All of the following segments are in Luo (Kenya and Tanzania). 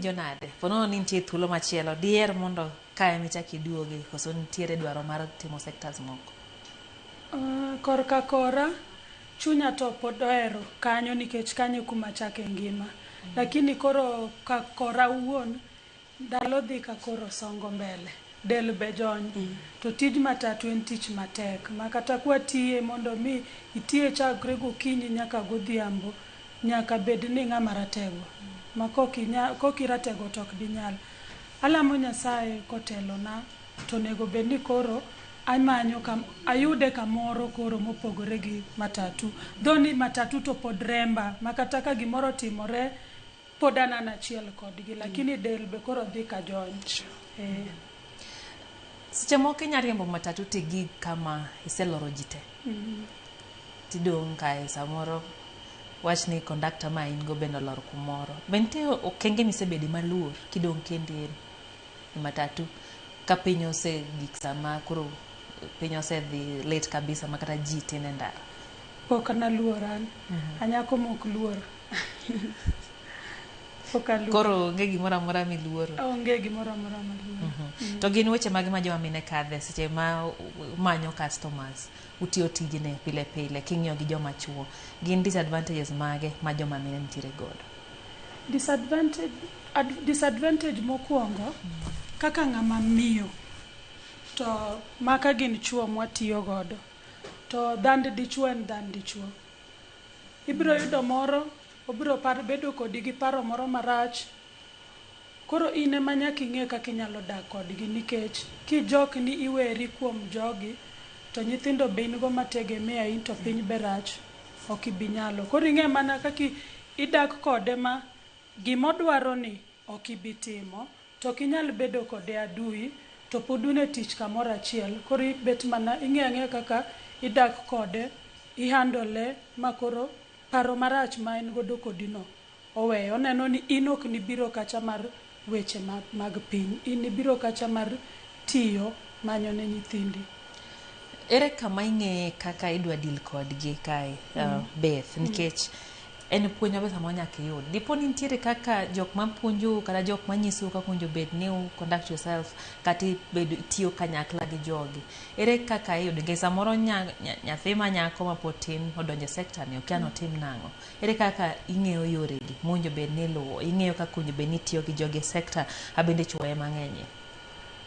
iwinjo nade? Ponono ni nitie thuolo machielo diher mondo kae michaki duoge koso nitiere dwaro mar timo sectors moko? Korka kora chunya to pod ohero kanyo nikech kanyo kuma chake ngima. Lakini koro ka kora wuon ndalo dhi ka koro songo mbele. Del be jony. To tij matatu en tich matek. Makata kwa tiye mondo mi itiye chakre gokinyi nyaka godhiambo nyaka bed ni ng'ama ratego. Ma koki ratego to ok dinyal. Alamo Nyasaye kotelo na to nego bed ni koro amanyo ayude kamoro koro mopogore gi matatu. Dhoni matatu to pod remba makata ka gimoro timore pod anana achiel kodgi lakini del be koro dhi ka jony. Seche moko inya riembo matatu tigi kama iseloro jite. Tidong' kae samoro wach ni conductor ma in go bendo lor kumoro. Bente okenge misebedi maluor kidong' kendi e matatu ka piny ose gik sama koro piny ose dhi late kabisa makata ji tin e ndara. Pok naluor an. Anyako mok luor. Koro onge gimoro amora miluoro. Onge gimoro amora maluoro. To gin weche mage ma joma mine kadhe seche ma manyo customers utiyo tijne pile pile king'iyo gi joma chuo. Gin disadvantages mage ma joma mine nitiere godo? Disadvantage mokwongo kaka ng'ama miyo to maka gin chuo mwatiyo godo to dhand dichuo en dhand dichuo. Ibiro yudo moro obiro bedo kodi gi paro moro marach. Koro in ema nyaka ing'e kaka inyalo dak kodgi nikech kijok ni iweri kuom jogi to nyithindo be in go mategemea in to piny be rach ok ibi nyalo. Koro ing'e mana kaka idak kode ma gimodwaro ni ok ibi timo to ok inyal bedo kode adui to pod une tich kamoro achiel. Koro ibet mana ing'e kaka idak kode ihandole makoro paro marach ma en godo kodino oweyo. Oneno ni in ok nibiro kacha mar weche mag piny. In ibiro kacha mar tiyo manyo ne nyithindi. Ere kama ing'e kaka idwa deal kodgi kae Beth nikech en puonj mabe sama nyaka iyud. Dipo ni nitiere kaka jok ma puonjo kata jok ma nyisou kaka owinjo bed ni conduct yourself kata tiyo kanyakla gi jogi. Ere kaka iyudo nikech samoro nyathi ma nyako ma pod tin odonjo e sector ni okia notim nang'o. Ere kaka ing'eyo yoregi mowinjo bed ni iluwo. Ing'eyo kaka owinjo bed ni itiyo gi jogi e sector abende chuoye mang'eny.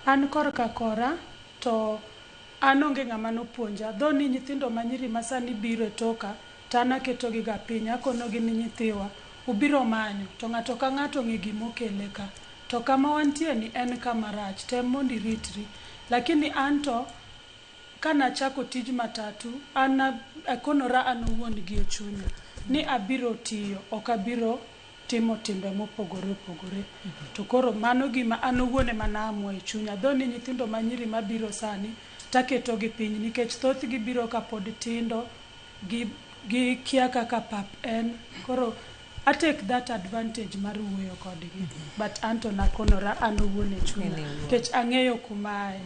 An korka kora to an onge ng'ama nopuonja. Dho ni nyithindo manyiri masani biro e toka to an aketo gi ga piny akonogi ni nyithiwa ubiro manyo to ng'ato ka ng'ato ng'e gimokele ka. To kama wantie ni en kama rach tem mondo iritri. Lakini anto kana chako tij matatu an akonora an owuon gi e chunya ni abiro tiyo ok abiro timo timbe mopogore opogore. To koro mano gima an owuon ema naamua e chunya. Dho ni nyithindo manyiri mabiro sani taketo gi piny nikech thoth gibiro ka pod tindo gi kia kaka pap en. Koro I take that advantage mar wuoyo kodgi. But anto nakonora an owuon e chunya nikech ang'eyo kumae.